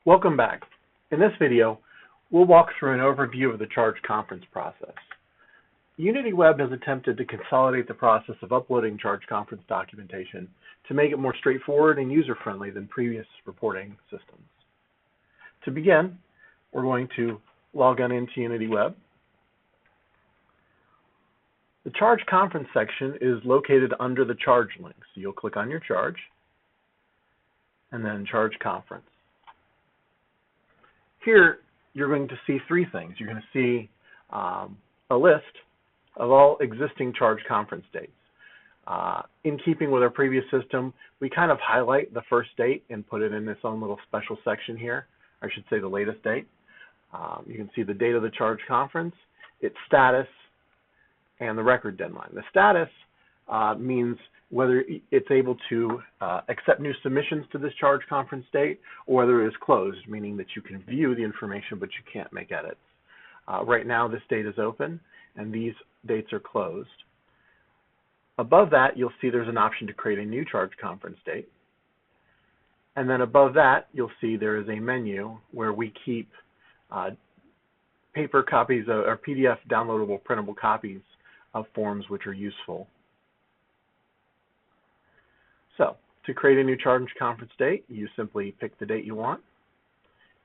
Welcome back. In this video, we'll walk through an overview of the charge conference process. UnityWeb has attempted to consolidate the process of uploading charge conference documentation to make it more straightforward and user-friendly than previous reporting systems. To begin, we're going to log on into UnityWeb. The charge conference section is located under the charge link. So you'll click on your charge and then charge conference. Here, you're going to see three things. You're going to see a list of all existing charge conference dates. In keeping with our previous system, we kind of highlight the first date and put it in this own little special section here. I should say the latest date. You can see the date of the charge conference, its status, and the record deadline. The status means whether it's able to accept new submissions to this charge conference date or whether it is closed, meaning that you can view the information but you can't make edits. Right now this date is open and these dates are closed. Above that you'll see there's an option to create a new charge conference date. And then above that you'll see there is a menu where we keep paper copies or PDF downloadable printable copies of forms which are useful. So, to create a new charge conference date, you simply pick the date you want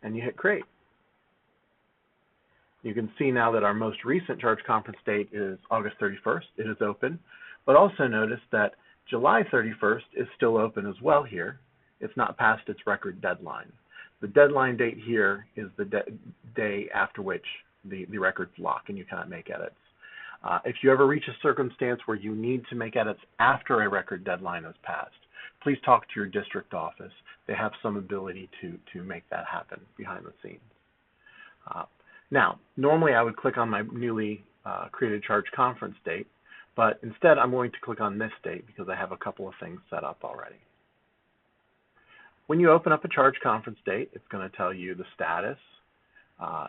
and you hit create. You can see now that our most recent charge conference date is August 31st. It is open, but also notice that July 31st is still open as well here. It's not past its record deadline. The deadline date here is the day after which the records lock and you cannot make edits. If you ever reach a circumstance where you need to make edits after a record deadline has passed, please talk to your district office. They have some ability to make that happen behind the scenes. Now, normally I would click on my newly created charge conference date, but instead I'm going to click on this date because I have a couple of things set up already. When you open up a charge conference date, it's going to tell you the status.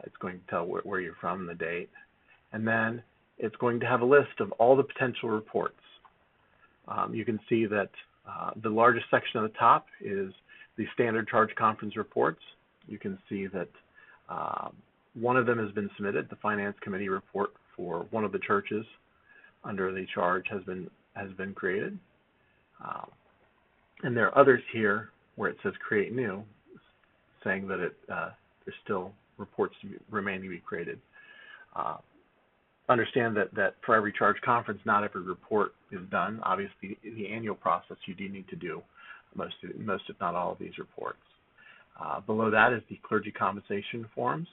It's going to tell where you're from, the date, and then it's going to have a list of all the potential reports. You can see that the largest section at the top is the standard charge conference reports. You can see that one of them has been submitted. The Finance Committee report for one of the churches under the charge has been created. And there are others here where it says create new, saying that there's still reports remaining to be created. Understand that for every charge conference, not every report is done. Obviously, the annual process, you do need to do most if not all of these reports. Below that is the clergy compensation forms.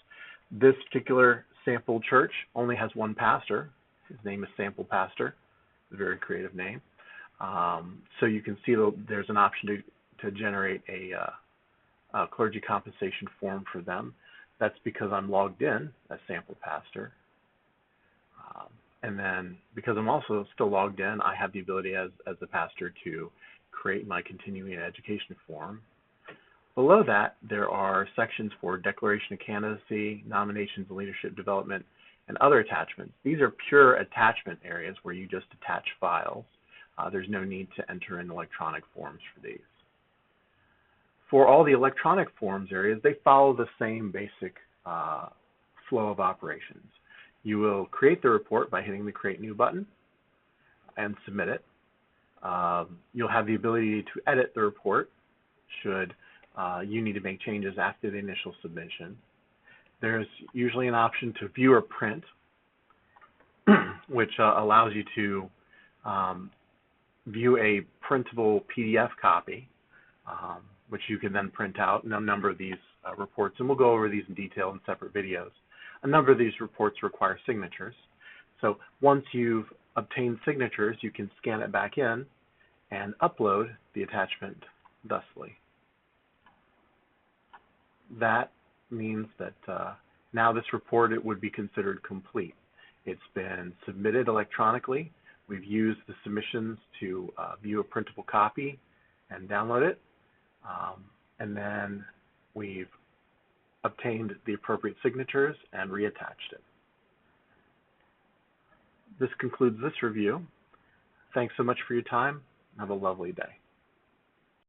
This particular sample church only has one pastor. His name is Sample Pastor, a very creative name. So you can see there's an option to generate a clergy compensation form for them. That's because I'm logged in as Sample Pastor. And then because I'm also still logged in, I have the ability as the pastor to create my continuing education form. Below that, there are sections for declaration of candidacy, nominations and leadership development, and other attachments. These are pure attachment areas where you just attach files. There's no need to enter in electronic forms for these. For all the electronic forms areas, they follow the same basic flow of operations. You will create the report by hitting the Create New button and submit it. You'll have the ability to edit the report should you need to make changes after the initial submission. There's usually an option to view or print, which allows you to view a printable PDF copy, which you can then print out in a number of these reports, and we'll go over these in detail in separate videos. A number of these reports require signatures. So once you've obtained signatures, you can scan it back in and upload the attachment thusly. That means that now this report would be considered complete. It's been submitted electronically. We've used the submissions to view a printable copy and download it. And then we've obtained the appropriate signatures and reattached it. This concludes this review. Thanks so much for your time. Have a lovely day.